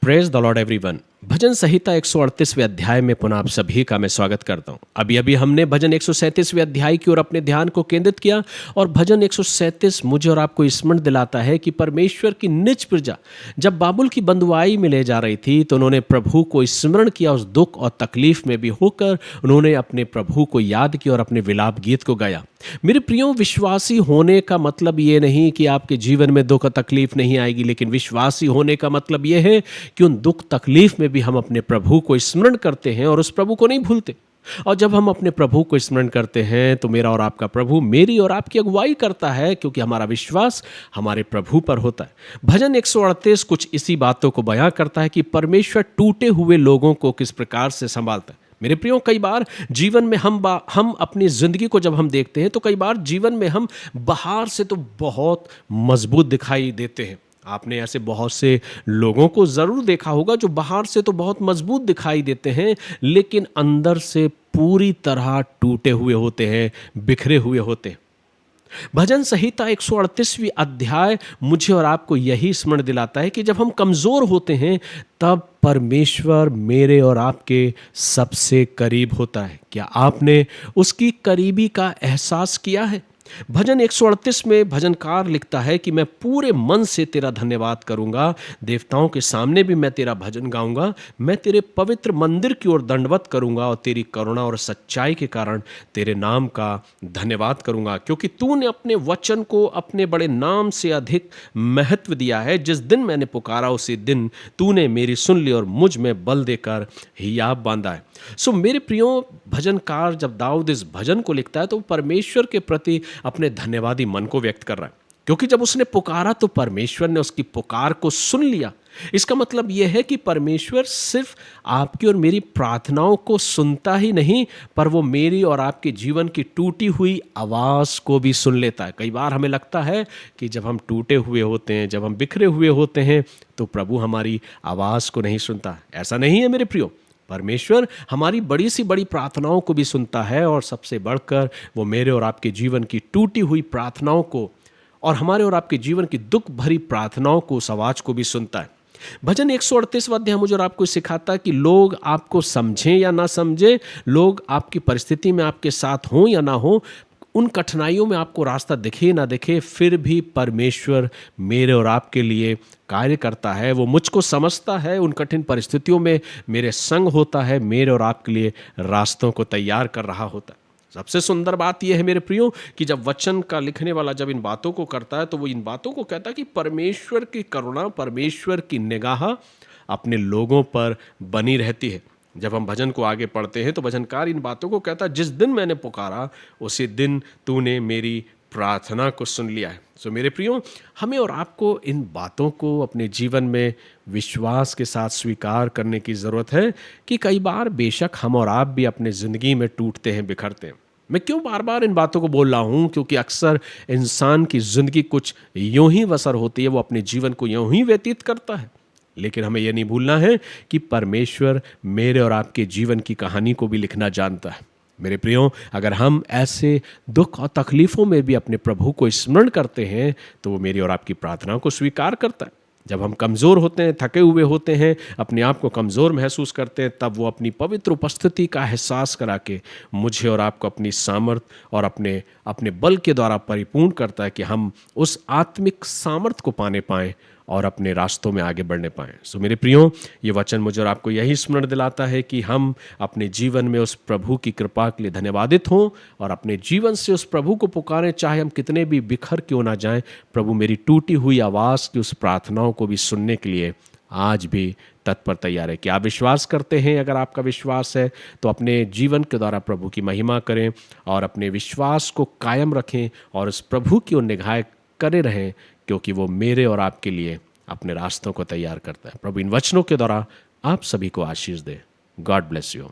Praise the lord everyone. भजन संहिता 138वें अध्याय में पुनः आप सभी का मैं स्वागत करता हूं। अभी हमने भजन 137वें अध्याय की ओर अपने ध्यान को केंद्रित किया और भजन 137 मुझे और आपको स्मरण दिलाता है कि परमेश्वर की निज प्रजा जब बाबुल की बंधुआई में ले जा रही थी तो उन्होंने प्रभु को स्मरण किया। उस दुख और तकलीफ में भी होकर उन्होंने अपने प्रभु को याद किया और अपने विलाप गीत को गाया। मेरे प्रियो, विश्वासी होने का मतलब ये नहीं कि आपके जीवन में दुख और तकलीफ नहीं आएगी, लेकिन विश्वासी होने का मतलब ये है कि उन दुख तकलीफ में भी हम अपने प्रभु को स्मरण करते हैं और उस प्रभु को नहीं भूलते। और जब हम अपने प्रभु को स्मरण करते हैं तो मेरा और आपका प्रभु मेरी और आपकी अगुवाई करता है, क्योंकि हमारा विश्वास हमारे प्रभु पर होता है। भजन 138 कुछ इसी बातों को बयां करता है कि परमेश्वर टूटे हुए लोगों को किस प्रकार से संभालता है। मेरे प्रियो, कई बार जीवन में हम अपनी ज़िंदगी को जब हम देखते हैं तो कई बार जीवन में हम बाहर से तो बहुत मजबूत दिखाई देते हैं। आपने ऐसे बहुत से लोगों को ज़रूर देखा होगा जो बाहर से तो बहुत मजबूत दिखाई देते हैं, लेकिन अंदर से पूरी तरह टूटे हुए होते हैं, बिखरे हुए होते हैं। भजन संहिता 138वीं अध्याय मुझे और आपको यही स्मरण दिलाता है कि जब हम कमज़ोर होते हैं तब परमेश्वर मेरे और आपके सबसे करीब होता है। क्या आपने उसकी करीबी का एहसास किया है? भजन 138 में भजनकार लिखता है कि मैं पूरे मन से तेरा धन्यवाद करूंगा, देवताओं के सामने भी मैं तेरा भजन गाऊंगा, मैं तेरे पवित्र मंदिर की ओर दंडवत करूंगा और तेरी करुणा और सच्चाई के कारण तेरे नाम का धन्यवाद करूंगा, क्योंकि तूने अपने वचन को अपने बड़े नाम से अधिक महत्व दिया है। जिस दिन मैंने पुकारा उसी दिन तूने मेरी सुन ली और मुझ में बल देकर हियाब बांधा है। सो मेरे प्रियो, भजनकार जब दाऊद इस भजन को लिखता है तो परमेश्वर के प्रति अपने धन्यवादी मन को व्यक्त कर रहा है, क्योंकि जब उसने पुकारा तो परमेश्वर ने उसकी पुकार को सुन लिया। इसका मतलब यह है कि परमेश्वर सिर्फ आपकी और मेरी प्रार्थनाओं को सुनता ही नहीं, पर वो मेरी और आपके जीवन की टूटी हुई आवाज़ को भी सुन लेता है। कई बार हमें लगता है कि जब हम टूटे हुए होते हैं, जब हम बिखरे हुए होते हैं, तो प्रभु हमारी आवाज़ को नहीं सुनता। ऐसा नहीं है मेरे प्रियो। परमेश्वर हमारी बड़ी सी बड़ी प्रार्थनाओं को भी सुनता है, और सबसे बढ़कर वो मेरे और आपके जीवन की टूटी हुई प्रार्थनाओं को और हमारे और आपके जीवन की दुख भरी प्रार्थनाओं को, उस आवाज़ को भी सुनता है। भजन 138वां अध्याय मुझे और आपको सिखाता है कि लोग आपको समझें या ना समझें, लोग आपकी परिस्थिति में आपके साथ हों या ना हों, उन कठिनाइयों में आपको रास्ता दिखे ना दिखे, फिर भी परमेश्वर मेरे और आपके लिए कार्य करता है। वो मुझको समझता है, उन कठिन परिस्थितियों में मेरे संग होता है, मेरे और आपके लिए रास्तों को तैयार कर रहा होता है। सबसे सुंदर बात यह है मेरे प्रियो कि जब वचन का लिखने वाला जब इन बातों को करता है तो वो इन बातों को कहता है कि परमेश्वर की करुणा, परमेश्वर की निगाह अपने लोगों पर बनी रहती है। जब हम भजन को आगे पढ़ते हैं तो भजनकार इन बातों को कहता है, जिस दिन मैंने पुकारा उसी दिन तूने मेरी प्रार्थना को सुन लिया है। सो मेरे प्रियो, हमें और आपको इन बातों को अपने जीवन में विश्वास के साथ स्वीकार करने की ज़रूरत है कि कई बार बेशक हम और आप भी अपने ज़िंदगी में टूटते हैं, बिखरते हैं। मैं क्यों बार बार इन बातों को बोल रहा हूँ? क्योंकि अक्सर इंसान की ज़िंदगी कुछ यूं ही बसर होती है, वो अपने जीवन को यूं ही व्यतीत करता है, लेकिन हमें यह नहीं भूलना है कि परमेश्वर मेरे और आपके जीवन की कहानी को भी लिखना जानता है। मेरे प्रियो, अगर हम ऐसे दुख और तकलीफ़ों में भी अपने प्रभु को स्मरण करते हैं तो वो मेरी और आपकी प्रार्थना को स्वीकार करता है। जब हम कमज़ोर होते हैं, थके हुए होते हैं, अपने आप को कमज़ोर महसूस करते हैं, तब वो अपनी पवित्र उपस्थिति का एहसास करा के मुझे और आपको अपनी सामर्थ और अपने बल के द्वारा परिपूर्ण करता है कि हम उस आत्मिक सामर्थ को पाने पाएँ और अपने रास्तों में आगे बढ़ने पाएँ। सो मेरे प्रियो, ये वचन मुझे और आपको यही स्मरण दिलाता है कि हम अपने जीवन में उस प्रभु की कृपा के लिए धन्यवादित हों और अपने जीवन से उस प्रभु को पुकारें, चाहे हम कितने भी बिखर क्यों ना जाएं। प्रभु मेरी टूटी हुई आवाज़ की उस प्रार्थनाओं को भी सुनने के लिए आज भी तत्पर तैयार है। क्या आप विश्वास करते हैं? अगर आपका विश्वास है तो अपने जीवन के द्वारा प्रभु की महिमा करें और अपने विश्वास को कायम रखें और उस प्रभु की ओर निगाहें करे रहें, क्योंकि वो मेरे और आपके लिए अपने रास्तों को तैयार करता है। प्रभु इन वचनों के द्वारा आप सभी को आशीष दे। God bless you.